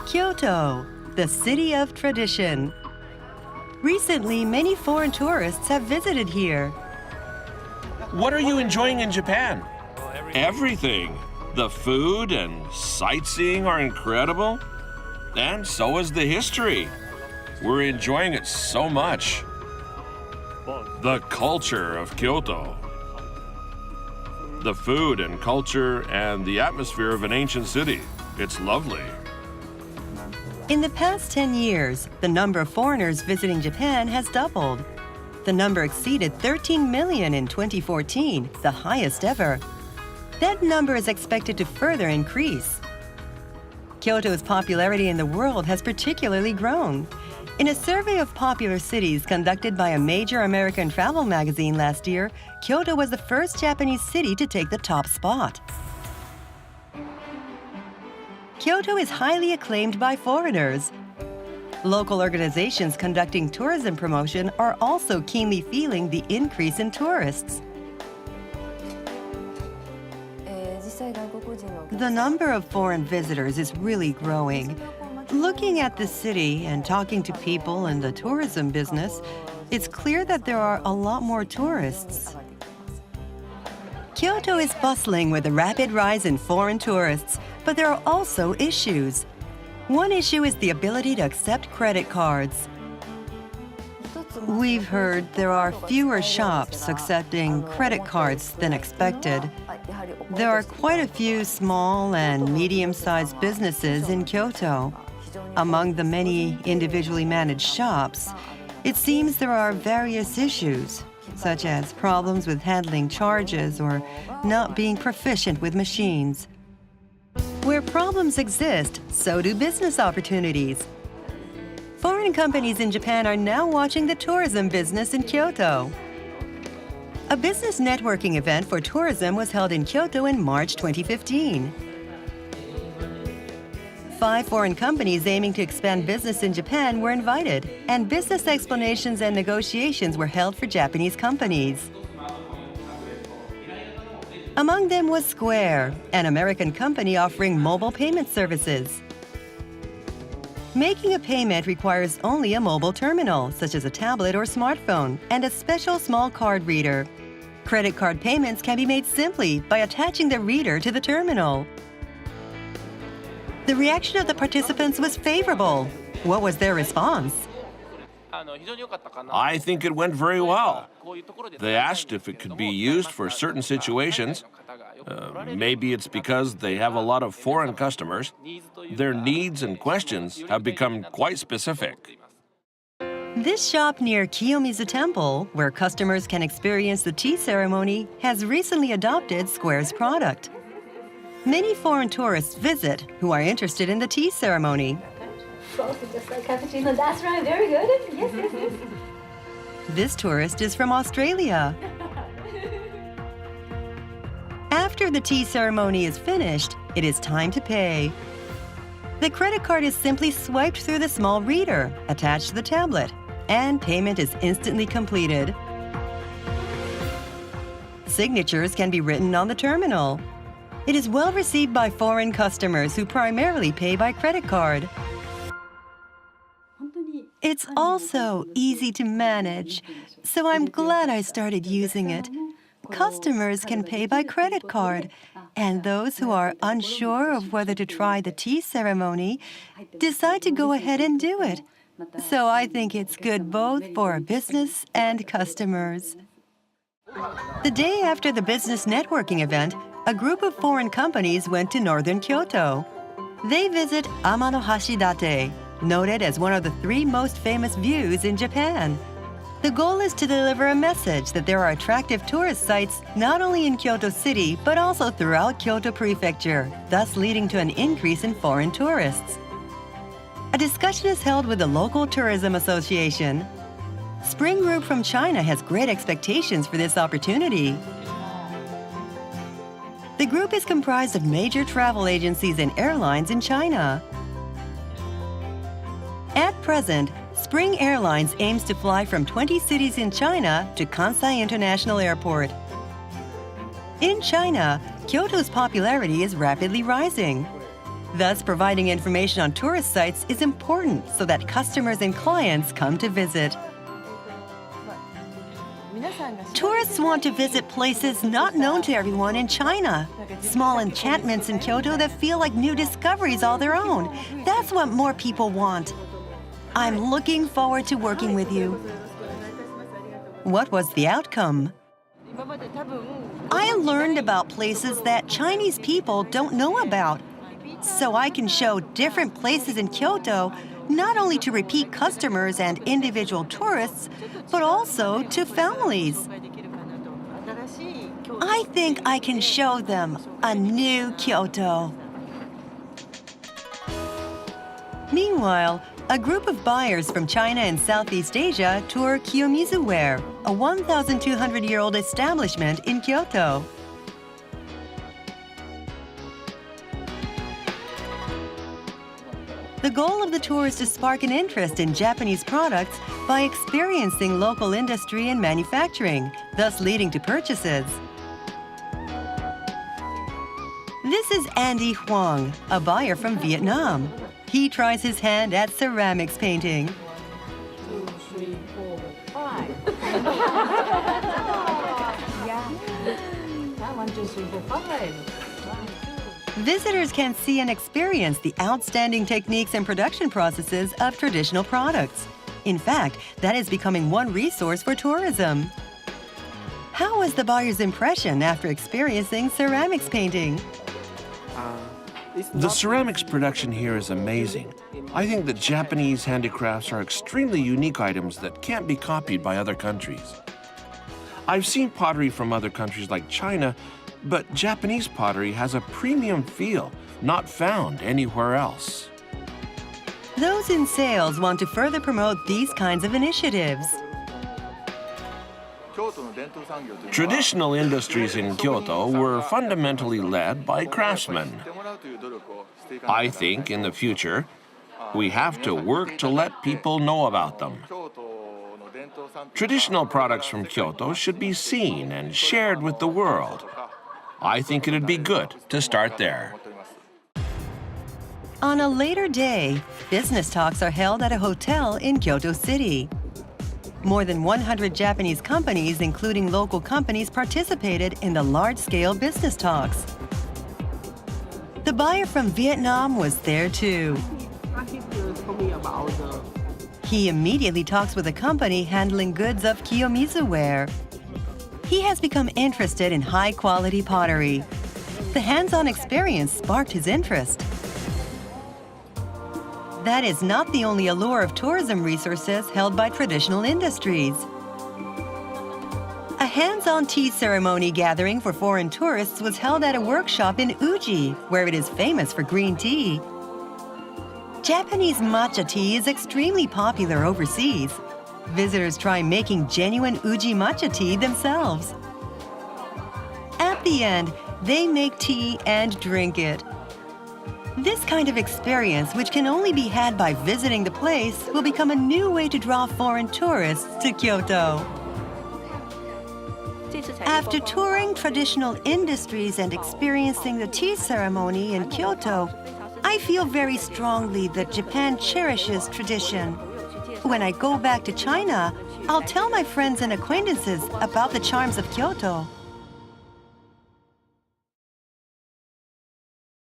Kyoto, the city of tradition. Recently, many foreign tourists have visited here. What are you enjoying in Japan? Everything. The food and sightseeing are incredible. And so is the history. We're enjoying it so much. The culture of Kyoto. The food and culture and the atmosphere of an ancient city. It's lovely. In the past 10 years, the number of foreigners visiting Japan has doubled. The number exceeded 13 million in 2014, the highest ever. That number is expected to further increase. Kyoto's popularity in the world has particularly grown. In a survey of popular cities conducted by a major American travel magazine last year, Kyoto was the first Japanese city to take the top spot. Kyoto is highly acclaimed by foreigners. Local organizations conducting tourism promotion are also keenly feeling the increase in tourists. The number of foreign visitors is really growing. Looking at the city and talking to people in the tourism business, it's clear that there are a lot more tourists. Kyoto is bustling with a rapid rise in foreign tourists, but there are also issues. One issue is the ability to accept credit cards. We've heard there are fewer shops accepting credit cards than expected. There are quite a few small and medium-sized businesses in Kyoto. Among the many individually managed shops, it seems there are various issues, such as problems with handling charges or not being proficient with machines. Where problems exist, so do business opportunities. Foreign companies in Japan are now watching the tourism business in Kyoto. A business networking event for tourism was held in Kyoto in March 2015. 5 foreign companies aiming to expand business in Japan were invited, and business explanations and negotiations were held for Japanese companies. Among them was Square, an American company offering mobile payment services. Making a payment requires only a mobile terminal, such as a tablet or smartphone, and a special small card reader. Credit card payments can be made simply by attaching the reader to the terminal. The reaction of the participants was favorable. What was their response? I think it went very well. They asked if it could be used for certain situations. Maybe it's because they have a lot of foreign customers. Their needs and questions have become quite specific. This shop near Kiyomizu Temple, where customers can experience the tea ceremony, has recently adopted Square's product. Many foreign tourists visit who are interested in the tea ceremony. Just like cappuccino. That's right, very good. Yes, yes, yes. This tourist is from Australia. After the tea ceremony is finished, it is time to pay. The credit card is simply swiped through the small reader attached to the tablet, and payment is instantly completed. Signatures can be written on the terminal. It is well received by foreign customers who primarily pay by credit card. It's also easy to manage, so I'm glad I started using it. Customers can pay by credit card, and those who are unsure of whether to try the tea ceremony decide to go ahead and do it. So I think it's good both for business and customers. The day after the business networking event, a group of foreign companies went to northern Kyoto. They visit Amano-Hashidate, noted as one of the 3 most famous views in Japan. The goal is to deliver a message that there are attractive tourist sites not only in Kyoto City, but also throughout Kyoto Prefecture, thus leading to an increase in foreign tourists. A discussion is held with the local tourism association. Spring Group from China has great expectations for this opportunity. The group is comprised of major travel agencies and airlines in China. At present, Spring Airlines aims to fly from 20 cities in China to Kansai International Airport. In China, Kyoto's popularity is rapidly rising. Thus, providing information on tourist sites is important so that customers and clients come to visit. Tourists want to visit places not known to everyone in China. Small enchantments in Kyoto that feel like new discoveries all their own. That's what more people want. I'm looking forward to working with you. What was the outcome? I learned about places that Chinese people don't know about. So I can show different places in Kyoto not only to repeat customers and individual tourists, but also to families. I think I can show them a new Kyoto. Meanwhile, a group of buyers from China and Southeast Asia tour Kiyomizu Ware, a 1,200-year-old establishment in Kyoto. The goal of the tour is to spark an interest in Japanese products by experiencing local industry and manufacturing, thus leading to purchases. This is Andy Huang, a buyer from Vietnam. He tries his hand at ceramics painting. 2, 3, 4, 5. Yeah. 1, 2, 3, 4, 5. Visitors can see and experience the outstanding techniques and production processes of traditional products. In fact, that is becoming one resource for tourism. How was the buyer's impression after experiencing ceramics painting? The ceramics production here is amazing. I think that Japanese handicrafts are extremely unique items that can't be copied by other countries. I've seen pottery from other countries like China, but Japanese pottery has a premium feel not found anywhere else. Those in sales want to further promote these kinds of initiatives. Traditional industries in Kyoto were fundamentally led by craftsmen. I think in the future, we have to work to let people know about them. Traditional products from Kyoto should be seen and shared with the world. I think it'd be good to start there. On a later day, business talks are held at a hotel in Kyoto City. More than 100 Japanese companies, including local companies, participated in the large-scale business talks. The buyer from Vietnam was there too. He immediately talks with a company handling goods of Kiyomizu ware. He has become interested in high-quality pottery. The hands-on experience sparked his interest. That is not the only allure of tourism resources held by traditional industries. A hands-on tea ceremony gathering for foreign tourists was held at a workshop in Uji, where it is famous for green tea. Japanese matcha tea is extremely popular overseas. Visitors try making genuine Uji matcha tea themselves. At the end, they make tea and drink it. This kind of experience, which can only be had by visiting the place, will become a new way to draw foreign tourists to Kyoto. After touring traditional industries and experiencing the tea ceremony in Kyoto, I feel very strongly that Japan cherishes tradition. When I go back to China, I'll tell my friends and acquaintances about the charms of Kyoto.